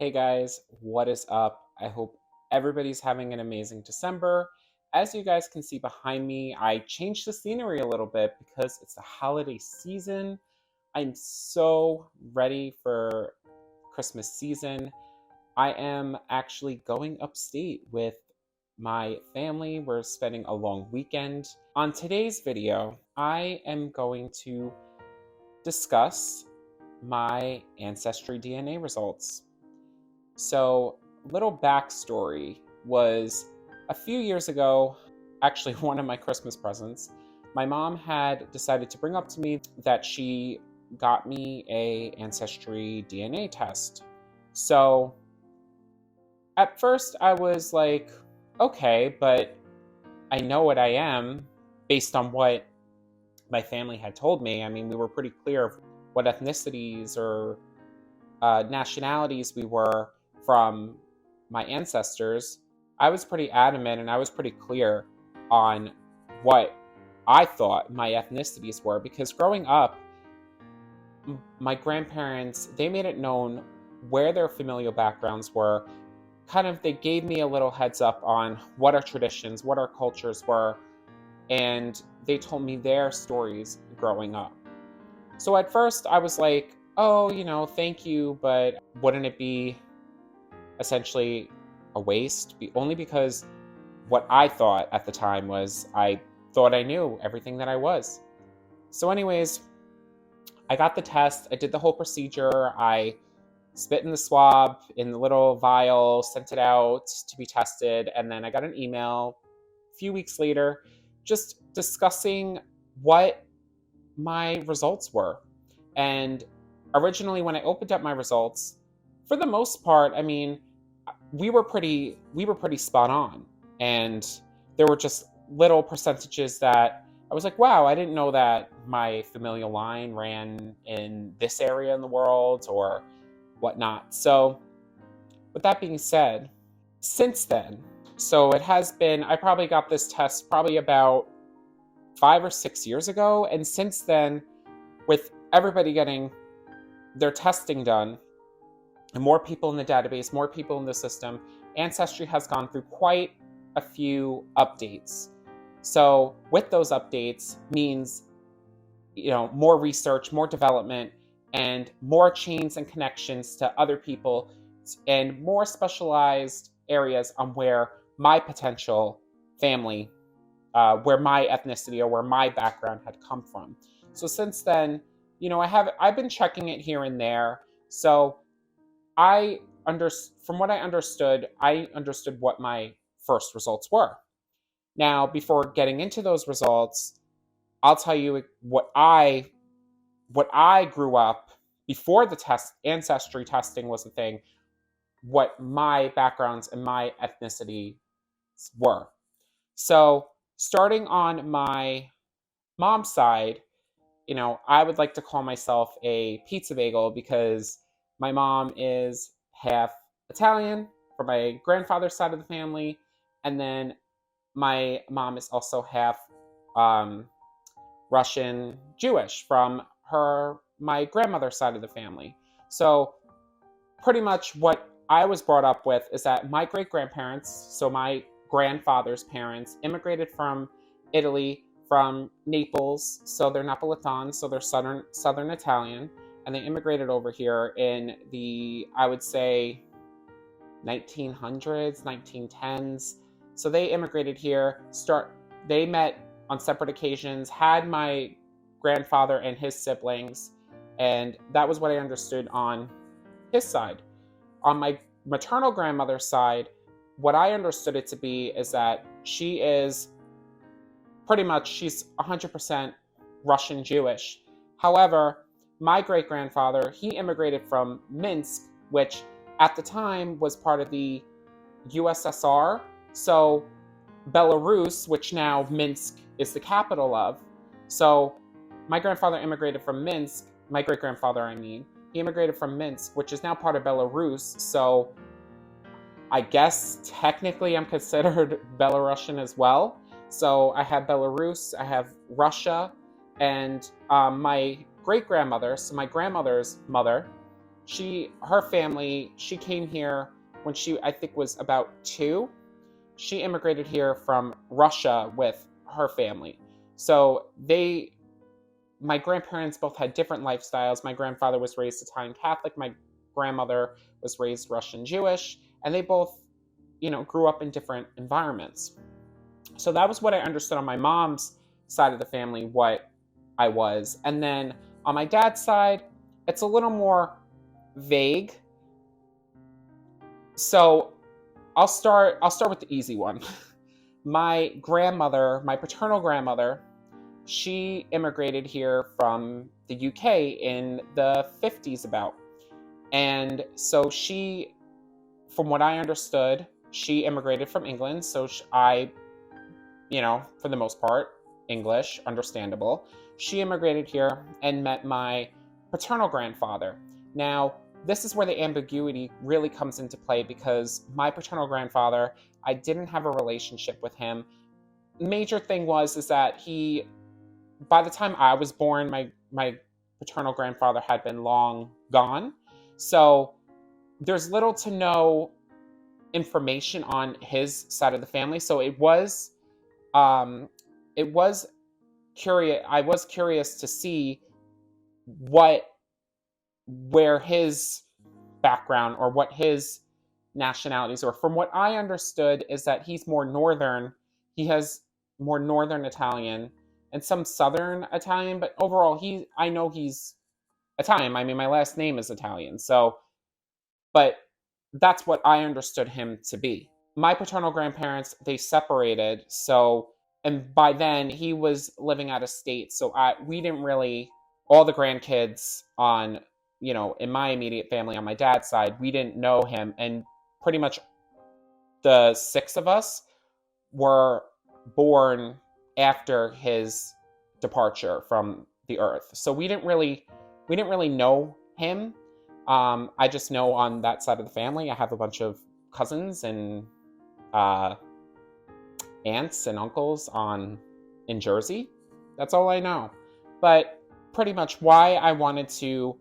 Hey guys, what is up? I hope everybody's having an amazing December. As you guys can see behind me, I changed the scenery a little bit because it's the holiday season. I'm so ready for Christmas season. I am actually going upstate with my family. We're spending a long weekend. On today's video, I am going to discuss my Ancestry DNA results. So, little backstory was a few years ago, actually, one of my Christmas presents, my mom had decided to bring up to me that she got me a Ancestry DNA test. So, at first, I was like, okay, but I know what I am based on what my family had told me. I mean, we were pretty clear of what ethnicities or nationalities we were from my ancestors. I was pretty adamant and I was pretty clear on what I thought my ethnicities were because growing up, my grandparents, they made it known where their familial backgrounds were. Kind of, they gave me a little heads up on what our traditions, what our cultures were, and they told me their stories growing up. So at first, I was like, oh, thank you, but wouldn't it be essentially a waste? Only because what I thought at the time was I thought I knew everything that I was. So, anyways, I got the test, I did the whole procedure, I spit in the swab in the little vial, sent it out to be tested, and then I got an email a few weeks later just discussing what my results were. And originally, when I opened up my results, for the most part, I mean, we were pretty spot on, and there were just little percentages that I was like, wow, I didn't know that my familial line ran in this area in the world or whatnot. So, with that being said, since then, so it has been, I probably got this test probably about 5 or 6 years ago. And since then, with everybody getting their testing done and more people in the database, more people in the system, Ancestry has gone through quite a few updates. So with those updates means, more research, more development, and more chains and connections to other people and more specialized areas on where my potential family, where my ethnicity or where my background had come from. So since then, I've been checking it here and there. So I under from what I understood what my first results were. Now, before getting into those results, I'll tell you what I grew up before the test ancestry testing was a thing, what my backgrounds and my ethnicity were. So, starting on my mom's side, I would like to call myself a pizza bagel because my mom is half Italian from my grandfather's side of the family, and then my mom is also half um, Russian Jewish from my grandmother's side of the family. So pretty much what I was brought up with is that my great grandparents, so my grandfather's parents, immigrated from Italy, from Naples, so they're Napolitan, so they're southern Italian, and they immigrated over here in the, I would say, 1900s, 1910s. So they immigrated here. They met on separate occasions, had my grandfather and his siblings, and that was what I understood on his side. On my maternal grandmother's side, what I understood it to be is that she's 100% Russian Jewish. However, my great grandfather, he immigrated from Minsk, which at the time was part of the USSR. So Belarus, which now Minsk is the capital of. So my grandfather immigrated from Minsk, my great grandfather, I mean, he immigrated from Minsk, which is now part of Belarus. So I guess technically I'm considered Belarusian as well. So I have Belarus, I have Russia, and my great grandmother, so my grandmother's mother, her family, she came here when she, I think, was about 2. She immigrated here from Russia with her family. So my grandparents both had different lifestyles. My grandfather was raised Italian Catholic. My grandmother was raised Russian Jewish, and they both, grew up in different environments. So that was what I understood on my mom's side of the family, what I was. And then on my dad's side, it's a little more vague. So I'll start with the easy one. My grandmother, my paternal grandmother, she immigrated here from the UK in the 50s about. And so she, from what I understood, she immigrated from England. So I, for the most part, English, understandable. She immigrated here and met my paternal grandfather. Now, this is where the ambiguity really comes into play because my paternal grandfather, I didn't have a relationship with him. Major thing is that by the time I was born, my paternal grandfather had been long gone. So there's little to no information on his side of the family. So it was curious. I was curious to see where his background or what his nationalities were. From what I understood is that he's more northern. He has more northern Italian and some southern Italian, but overall I know he's Italian. I mean, my last name is Italian. So, but that's what I understood him to be. My paternal grandparents, they separated. So, and by then he was living out of state. So we didn't really, all the grandkids on, in my immediate family on my dad's side, we didn't know him. And pretty much the 6 of us were born after his departure from the earth. So we didn't really know him. I just know on that side of the family, I have a bunch of cousins and aunts and uncles in Jersey. That's all I know. But pretty much why I wanted to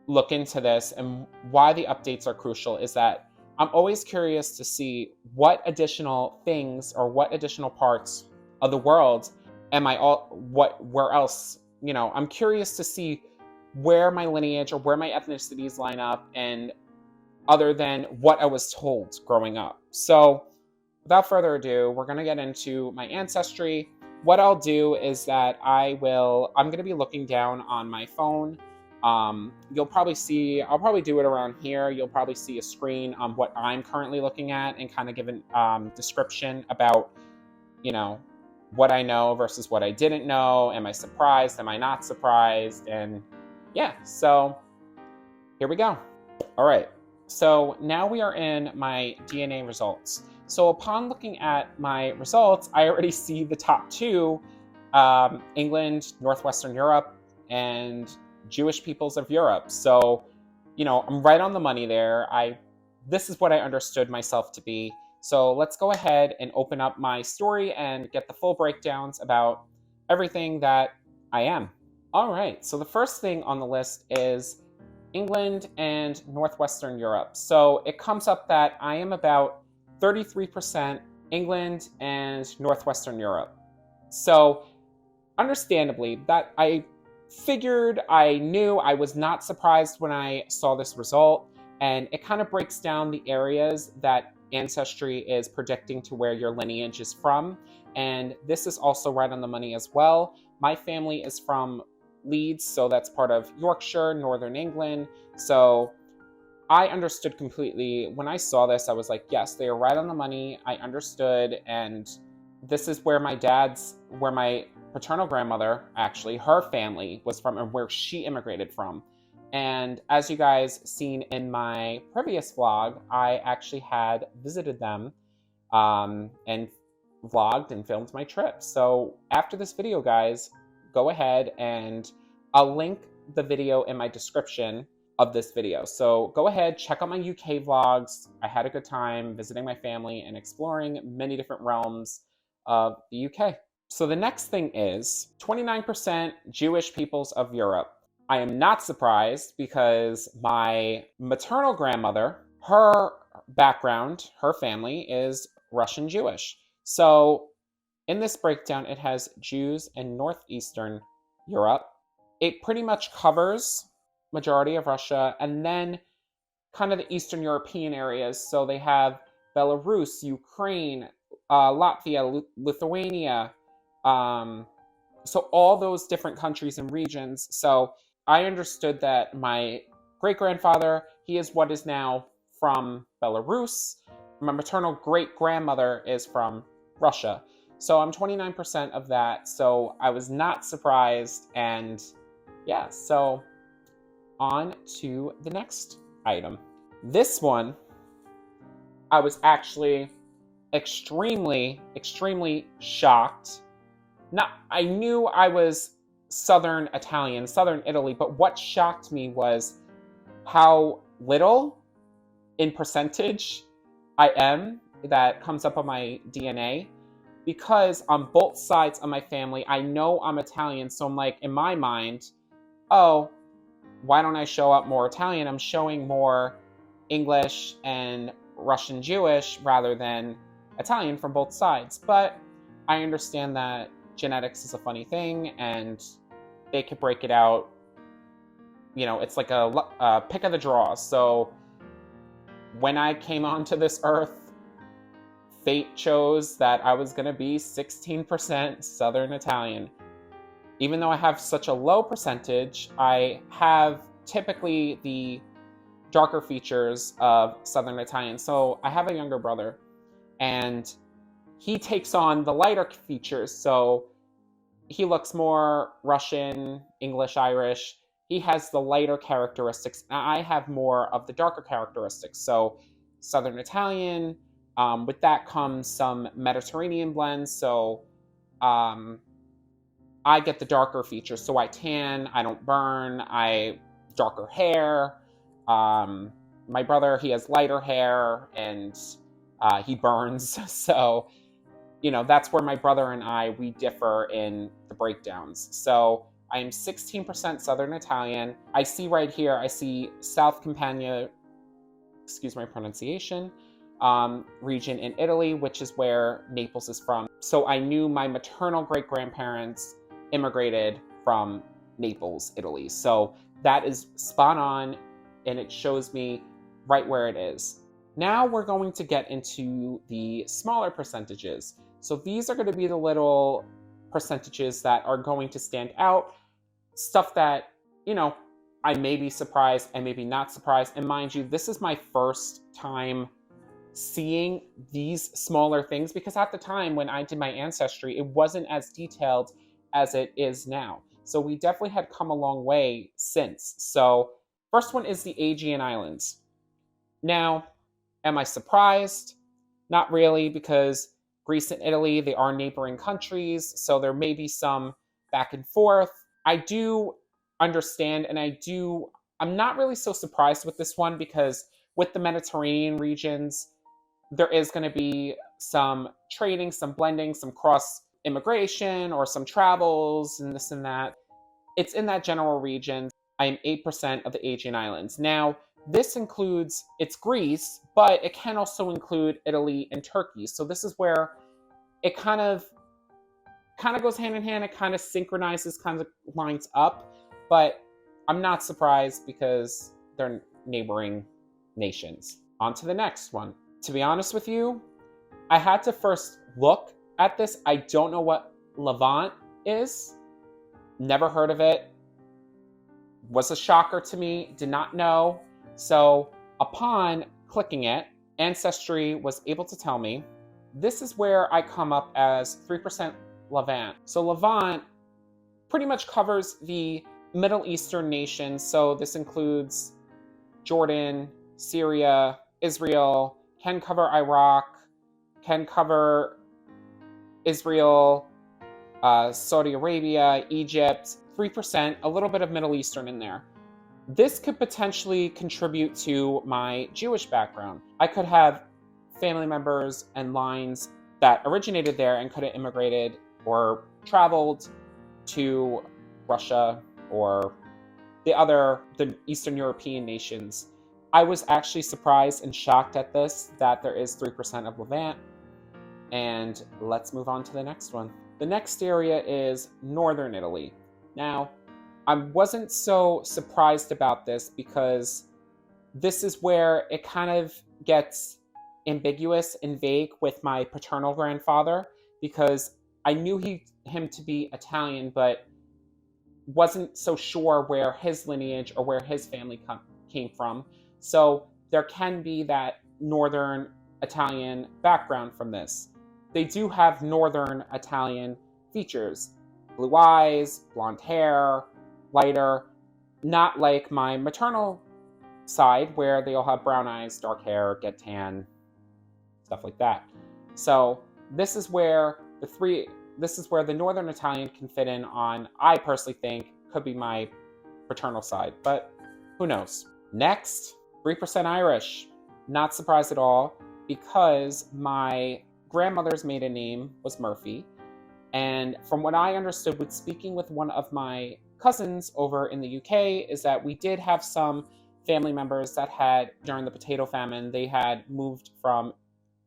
look into this and why the updates are crucial is that I'm always curious to see what additional things or what additional parts of the world where else, I'm curious to see where my lineage or where my ethnicities line up and other than what I was told growing up. So without further ado, we're going to get into my ancestry. What I'll do is that I'm going to be looking down on my phone. You'll probably see, I'll probably do it around here. You'll probably see a screen on what I'm currently looking at and kind of give a description about, what I know versus what I didn't know. Am I surprised? Am I not surprised? And yeah, so here we go. All right. So now we are in my DNA results. So upon looking at my results, I already see the top 2, England, Northwestern Europe, and Jewish peoples of Europe. So, I'm right on the money there. This is what I understood myself to be. So let's go ahead and open up my story and get the full breakdowns about everything that I am. All right, so the first thing on the list is England and Northwestern Europe. So it comes up that I am about 33% England and Northwestern Europe. So understandably, that I figured, I knew, I was not surprised when I saw this result. And it kind of breaks down the areas that Ancestry is predicting to where your lineage is from. And this is also right on the money as well. My family is from Leeds, so that's part of Yorkshire, Northern England. So I understood completely. When I saw this, I was like, yes, they are right on the money. I understood. And this is where my paternal grandmother, actually, her family was from and where she immigrated from. And as you guys seen in my previous vlog, I actually had visited them and vlogged and filmed my trip. So after this video, guys, go ahead and I'll link the video in my description of this video. So go ahead, check out my UK vlogs. I had a good time visiting my family and exploring many different realms of the UK. So the next thing is 29% Jewish peoples of Europe. I am not surprised because my maternal grandmother, her background, her family is Russian Jewish. So in this breakdown, it has Jews in Northeastern Europe. It pretty much covers majority of Russia and then kind of the Eastern European areas. So they have Belarus, Ukraine, Latvia, Lithuania, so all those different countries and regions. So I understood that my great grandfather, he is what is now from Belarus. My maternal great grandmother is from Russia. So I'm 29% of that. So I was not surprised. And yeah, so on to the next item. This one, I was actually extremely, extremely shocked. I knew I was Southern Italian, Southern Italy, but what shocked me was how little in percentage I am that comes up on my DNA. Because on both sides of my family, I know I'm Italian, so I'm like, in my mind, oh, why don't I show up more Italian? I'm showing more English and Russian Jewish rather than Italian from both sides. But I understand that genetics is a funny thing and they could break it out. You know, it's like a pick of the draw. So when I came onto this earth, fate chose that I was going to be 16% Southern Italian. Even though I have such a low percentage, I have typically the darker features of Southern Italian. So I have a younger brother, and he takes on the lighter features. So he looks more Russian, English, Irish. He has the lighter characteristics. I have more of the darker characteristics. So Southern Italian, with that comes some Mediterranean blends. So I get the darker features. So I tan, I don't burn, I darker hair. My brother, he has lighter hair and he burns. So, you know, that's where my brother and we differ in the breakdowns. So I am 16% Southern Italian. I see right here, I see South Campania, excuse my pronunciation, region in Italy, which is where Naples is from. So I knew my maternal great-grandparents immigrated from Naples, Italy. So that is spot on, and it shows me right where it is. Now we're going to get into the smaller percentages. So these are going to be the little percentages that are going to stand out. Stuff that, you know, I may be surprised, I may be not surprised. And mind you, this is my first time seeing these smaller things because at the time when I did my ancestry, it wasn't as detailed as it is now. So we definitely had come a long way since. So first one is the Aegean Islands. Now, am I surprised? Not really, because Greece and Italy, they are neighboring countries, so there may be some back and forth. I do understand, and I'm not really so surprised with this one because with the Mediterranean regions, there is going to be some trading, some blending, some cross immigration, or some travels, and this and that. It's in that general region. I am 8% of the Aegean Islands. Now, this includes, it's Greece, but it can also include Italy and Turkey. So this is where it kind of goes hand in hand. It kind of synchronizes, kind of lines up. But I'm not surprised because they're neighboring nations. On to the next one. To be honest with you, I had to first look at this. I don't know what Levant is. Never heard of it. Was a shocker to me. Did not know. So upon clicking it, Ancestry was able to tell me this is where I come up as 3% Levant. So Levant pretty much covers the Middle Eastern nations. So this includes Jordan, Syria, Israel, can cover Iraq, can cover Israel, Saudi Arabia, Egypt, 3%, a little bit of Middle Eastern in there. This could potentially contribute to my Jewish background. I could have family members and lines that originated there and could have immigrated or traveled to Russia or the Eastern European nations. I was actually surprised and shocked at this, that there is 3% of Levant. And let's move on to the next one. The next area is Northern Italy. Now, I wasn't so surprised about this because this is where it kind of gets ambiguous and vague with my paternal grandfather, because I knew him to be Italian, but wasn't so sure where his lineage or where his family came from. So there can be that Northern Italian background from this. They do have Northern Italian features: blue eyes, blonde hair, lighter, not like my maternal side where they all have brown eyes, dark hair, get tan, stuff like that. So this is where the Northern Italian can fit in on, I personally think, could be my paternal side, but who knows. Next, 3% Irish. Not surprised at all, because my grandmother's maiden name was Murphy, and from what I understood with speaking with one of my cousins over in the UK, is that we did have some family members that had, during the potato famine, they had moved from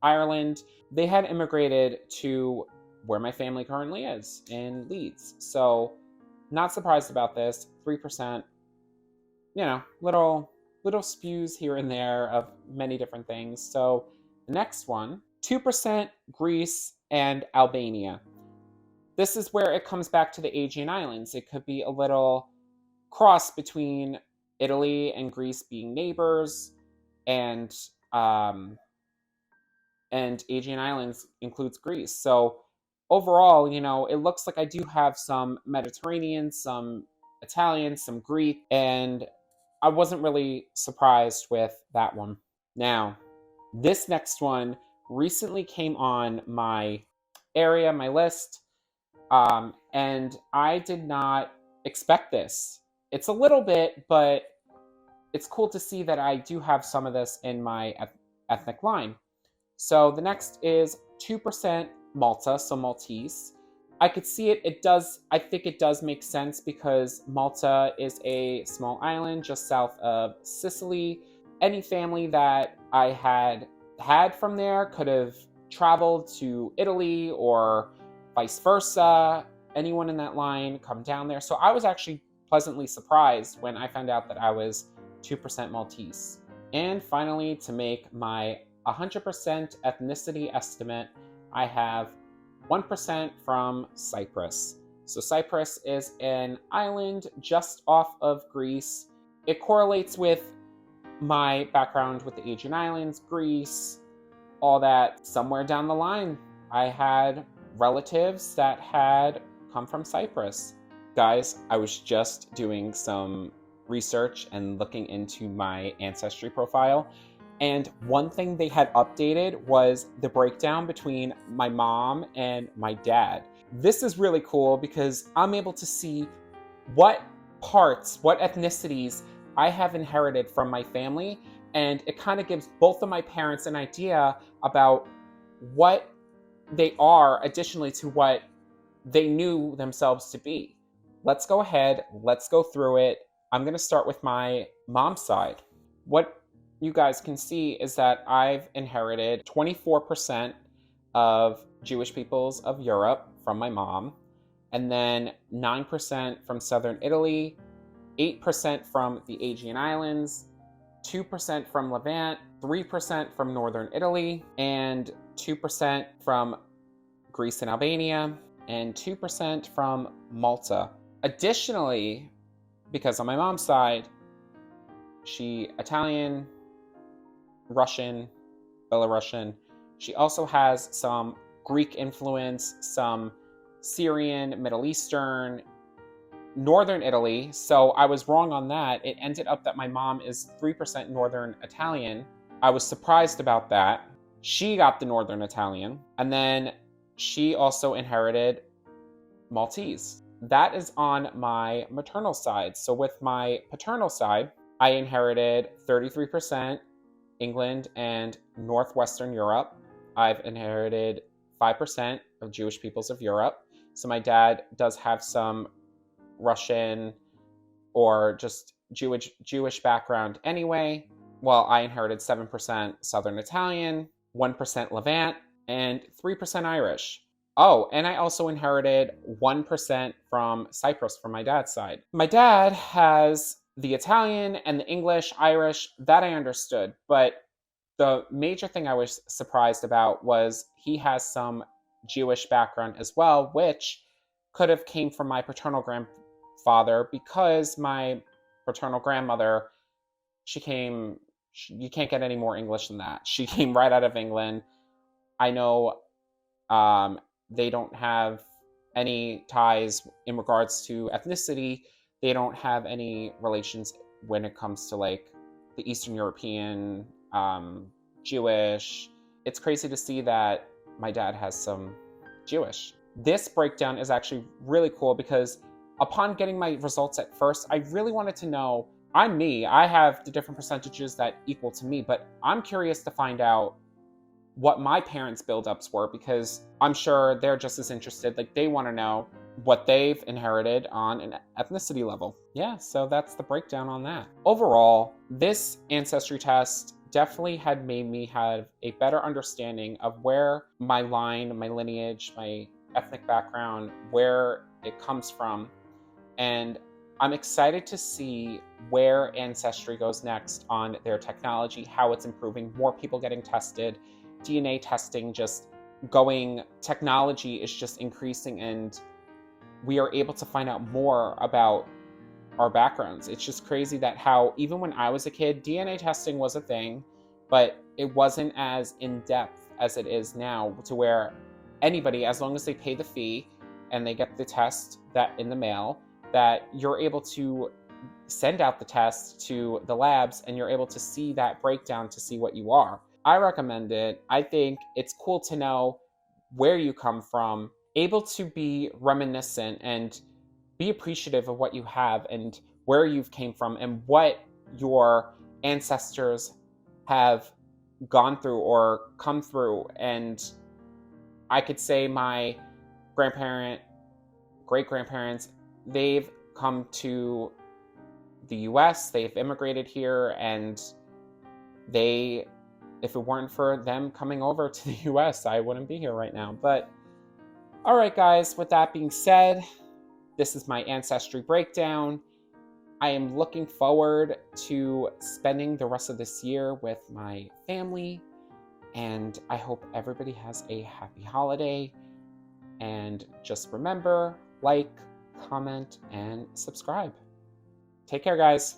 Ireland. They had immigrated to where my family currently is, in Leeds. So not surprised about this. 3%, little spews here and there of many different things. So the next one, 2% Greece and Albania. This is where it comes back to the Aegean Islands. It could be a little cross between Italy and Greece being neighbors, and Aegean Islands includes Greece. So overall, it looks like I do have some Mediterranean, some Italian, some Greek, and I wasn't really surprised with that one. Now, this next one recently came on my list, and I did not expect this. It's a little bit, but it's cool to see that I do have some of this in my ethnic line. So the next is 2% Malta, so Maltese. I could see it. I think it does make sense, because Malta is a small island just south of Sicily. Any family that I had from there could have traveled to Italy, or vice versa. Anyone in that line come down there. So I was actually pleasantly surprised when I found out that I was 2% Maltese. And finally, to make my 100% ethnicity estimate, I have 1% from Cyprus. So Cyprus is an island just off of Greece. It correlates with my background with the Aegean Islands, Greece, all that. Somewhere down the line, I had relatives that had come from Cyprus. Guys, I was just doing some research and looking into my Ancestry profile, and one thing they had updated was the breakdown between my mom and my dad. This is really cool, because I'm able to see what ethnicities I have inherited from my family, and it kind of gives both of my parents an idea about what they are, additionally to what they knew themselves to be. Let's go ahead, let's go through it. I'm going to start with my mom's side. What you guys can see is that I've inherited 24% of Jewish peoples of Europe from my mom, and then 9% from southern Italy, 8% from the Aegean Islands, 2% from Levant, 3% from northern Italy, and 2% from Greece and Albania, and 2% from Malta. Additionally, because on my mom's side, she Italian, Russian, Belarusian. She also has some Greek influence, some Syrian, Middle Eastern, Northern Italy. So I was wrong on that. It ended up that my mom is 3% Northern Italian. I was surprised about that. She got the Northern Italian, and then she also inherited Maltese. That is on my maternal side. So with my paternal side, I inherited 33% England and Northwestern Europe. I've inherited 5% of Jewish peoples of Europe. So my dad does have some Russian, or just Jewish background anyway. Well, I inherited 7% Southern Italian, 1% Levant, and 3% Irish. Oh, and I also inherited 1% from Cyprus from my dad's side. My dad has the Italian and the English, Irish, that I understood, but the major thing I was surprised about was he has some Jewish background as well, which could have came from my paternal grandfather, because my paternal grandmother, you can't get any more English than that. She came right out of England. I know they don't have any ties in regards to ethnicity. They don't have any relations when it comes to like the Eastern European, Jewish. It's crazy to see that my dad has some Jewish. This breakdown is actually really cool because upon getting my results at first, I really wanted to know, I'm me, I have the different percentages that equal to me, but I'm curious to find out what my parents' buildups were, because I'm sure they're just as interested. Like, they want to know what they've inherited on an ethnicity level. Yeah, so that's the breakdown on that. Overall, this ancestry test definitely had made me have a better understanding of where my line, my lineage, my ethnic background, where it comes from. And I'm excited to see where Ancestry goes next on their technology, how it's improving, more people getting tested, DNA testing just going, technology is just increasing, and we are able to find out more about our backgrounds. It's just crazy that how even when I was a kid, DNA testing was a thing, but it wasn't as in-depth as it is now, to where anybody, as long as they pay the fee and they get the test that in the mail, that you're able to send out the test to the labs and you're able to see that breakdown to see what you are. I recommend it. I think it's cool to know where you come from, able to be reminiscent and be appreciative of what you have and where you've came from and what your ancestors have gone through or come through. And I could say my grandparent, great-grandparents, they've come to the US, they've immigrated here, and they, if it weren't for them coming over to the US, I wouldn't be here right now. But all right, guys, with that being said, this is my ancestry breakdown. I am looking forward to spending the rest of this year with my family, and I hope everybody has a happy holiday. And just remember, like, comment, and subscribe. Take care, guys.